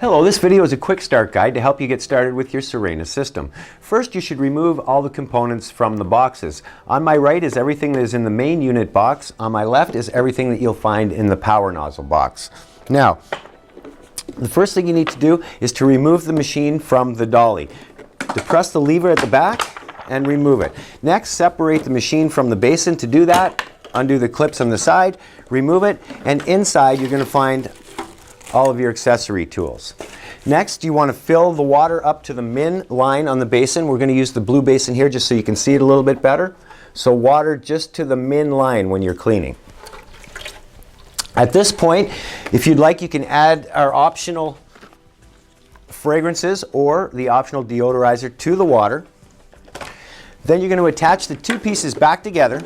Hello, this video is a quick start guide to help you get started with your Sirena system. First, you should remove all the components from the boxes. On my right is everything that is in the main unit box. On my left is everything that you'll find in the power nozzle box. Now, the first thing you need to do is to remove the machine from the dolly. Depress the lever at the back and remove it. Next, separate the machine from the basin. To do that, undo the clips on the side, remove it, and inside you're going to find all of your accessory tools. Next, you want to fill the water up to the min line on the basin. We're going to use the blue basin here just so you can see it a little bit better. So water just to the min line when you're cleaning. At this point, if you'd like, you can add our optional fragrances or the optional deodorizer to the water. Then you're going to attach the two pieces back together,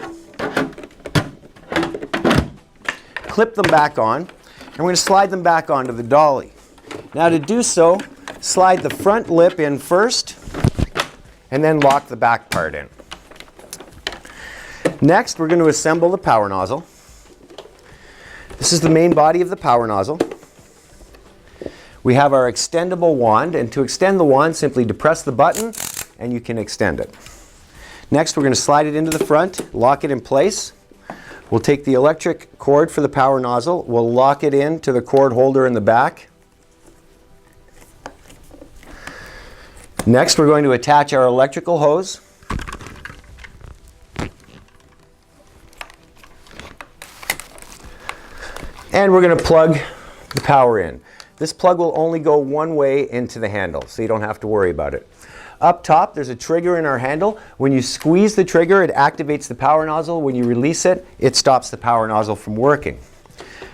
clip them back on, and we're going to slide them back onto the dolly. Now to do so, slide the front lip in first and then lock the back part in. Next, we're going to assemble the power nozzle. This is the main body of the power nozzle. We have our extendable wand, and to extend the wand, simply depress the button and you can extend it. Next, we're going to slide it into the front, lock it in place. We'll take the electric cord for the power nozzle. We'll lock it into the cord holder in the back. Next, we're going to attach our electrical hose. And we're going to plug the power in. This plug will only go one way into the handle, so you don't have to worry about it. Up top, there's a trigger in our handle. When you squeeze the trigger, it activates the power nozzle. When you release it, it stops the power nozzle from working.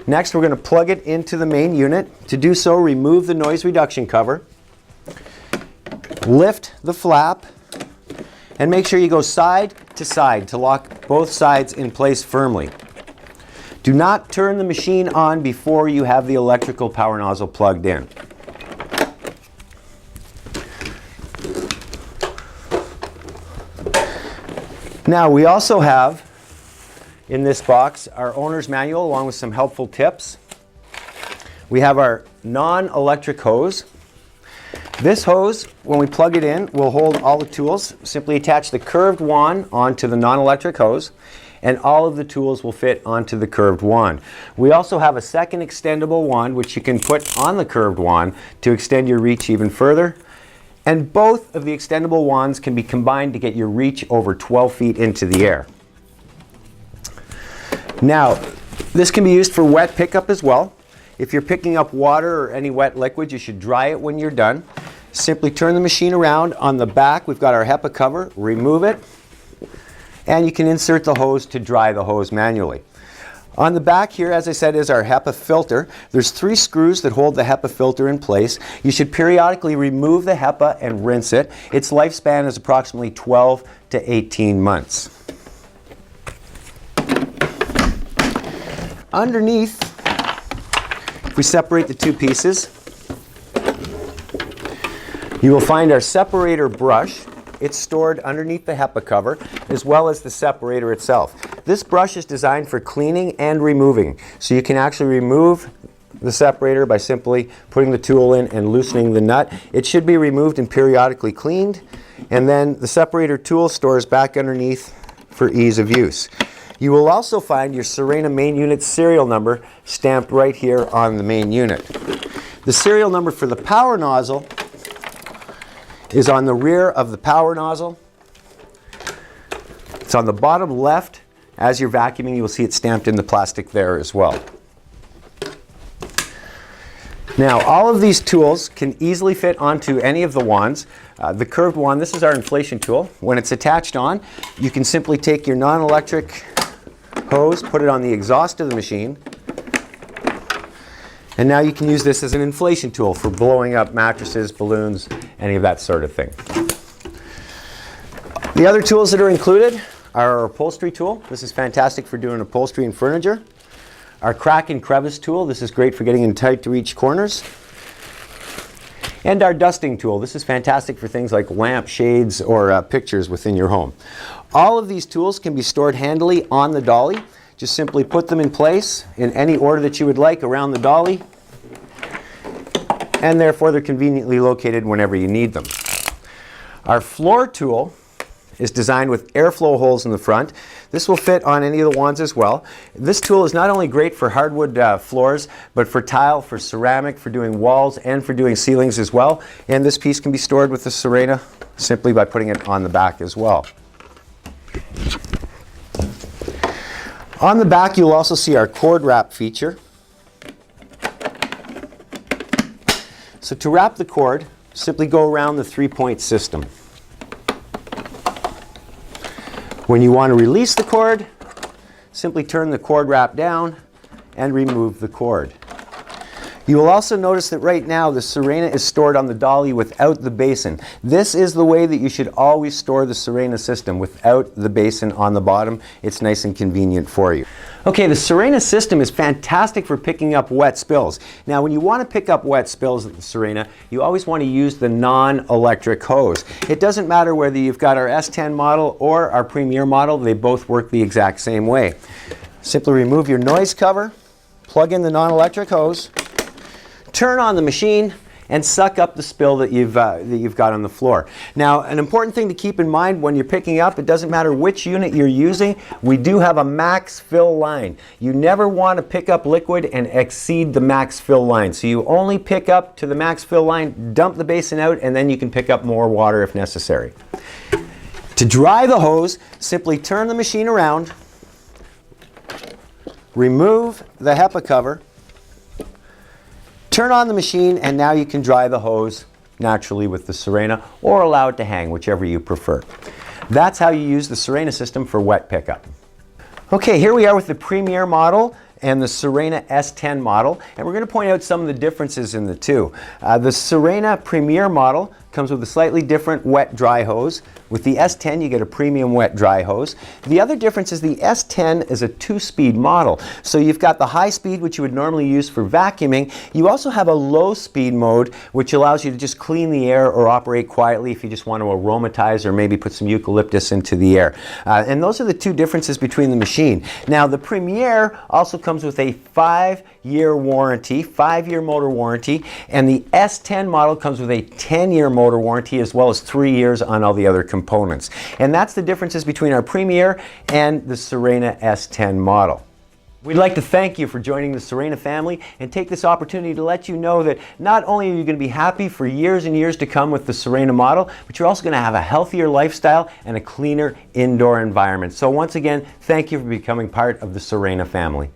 Next, we're going to plug it into the main unit. To do so, remove the noise reduction cover, lift the flap, and make sure you go side to lock both sides in place firmly. Do not turn the machine on before you have the electrical power nozzle plugged in. Now, we also have in this box our owner's manual along with some helpful tips. We have our non-electric hose. This hose, when we plug it in, will hold all the tools. Simply attach the curved wand onto the non-electric hose, and all of the tools will fit onto the curved wand. We also have a second extendable wand which you can put on the curved wand to extend your reach even further. And both of the extendable wands can be combined to get your reach over 12 feet into the air. Now, this can be used for wet pickup as well. If you're picking up water or any wet liquid, you should dry it when you're done. Simply turn the machine around. On the back, we've got our HEPA cover. Remove it. And you can insert the hose to dry the hose manually. On the back here, as I said, is our HEPA filter. There's 3 screws that hold the HEPA filter in place. You should periodically remove the HEPA and rinse it. Its lifespan is approximately 12 to 18 months. Underneath, if we separate the two pieces, you will find our separator brush. It's stored underneath the HEPA cover as well as the separator itself. This brush is designed for cleaning and removing. So you can actually remove the separator by simply putting the tool in and loosening the nut. It should be removed and periodically cleaned. And then the separator tool stores back underneath for ease of use. You will also find your Sirena main unit serial number stamped right here on the main unit. The serial number for the power nozzle is on the rear of the power nozzle. It's on the bottom left. As you're vacuuming, you'll see it stamped in the plastic there as well. Now, all of these tools can easily fit onto any of the wands. The curved wand, this is our inflation tool. When it's attached on, you can simply take your non-electric hose, put it on the exhaust of the machine, and now you can use this as an inflation tool for blowing up mattresses, balloons, any of that sort of thing. The other tools that are included are our upholstery tool. This is fantastic for doing upholstery and furniture. Our crack and crevice tool. This is great for getting in tight to reach corners. And our dusting tool. This is fantastic for things like lamp shades or pictures within your home. All of these tools can be stored handily on the dolly. Just simply put them in place in any order that you would like around the dolly. and therefore they're conveniently located whenever you need them. Our floor tool is designed with airflow holes in the front. This will fit on any of the wands as well. This tool is not only great for hardwood floors, but for tile, for ceramic, for doing walls, and for doing ceilings as well. And this piece can be stored with the Sirena simply by putting it on the back as well. On the back, you'll also see our cord wrap feature. So to wrap the cord, simply go around the 3-point system. When you want to release the cord, simply turn the cord wrap down and remove the cord. You will also notice that right now the Sirena is stored on the dolly without the basin. This is the way that you should always store the Sirena system, without the basin on the bottom. It's nice and convenient for you. Okay, the Sirena system is fantastic for picking up wet spills. Now, when you want to pick up wet spills at the Sirena, you always want to use the non-electric hose. It doesn't matter whether you've got our S10 model or our Premier model, they both work the exact same way. Simply remove your noise cover, plug in the non-electric hose, turn on the machine, and suck up the spill that you've got on the floor. Now, an important thing to keep in mind when you're picking up, it doesn't matter which unit you're using, we do have a max fill line. You never want to pick up liquid and exceed the max fill line. So you only pick up to the max fill line, dump the basin out, and then you can pick up more water if necessary. To dry the hose, simply turn the machine around, remove the HEPA cover, turn on the machine, and now you can dry the hose naturally with the Sirena, or allow it to hang, whichever you prefer. That's how you use the Sirena system for wet pickup. Okay, here we are with the Premier model and the Sirena S10 model, and we're going to point out some of the differences in the two. The Sirena Premier model comes with a slightly different wet-dry hose. With the S10, you get a premium wet-dry hose. The other difference is the S10 is a 2-speed model. So you've got the high speed, which you would normally use for vacuuming. You also have a low-speed mode, which allows you to just clean the air or operate quietly if you just want to aromatize or maybe put some eucalyptus into the air. And those are the two differences between the machine. Now, the Premier also comes with a 5-year warranty, 5-year motor warranty, and the S10 model comes with a 10-year motor warranty, as well as 3 years on all the other components. And that's the differences between our Premier and the Sirena S10 model. We'd like to thank you for joining the Sirena family and take this opportunity to let you know that not only are you going to be happy for years and years to come with the Sirena model, but you're also going to have a healthier lifestyle and a cleaner indoor environment. So once again, thank you for becoming part of the Sirena family.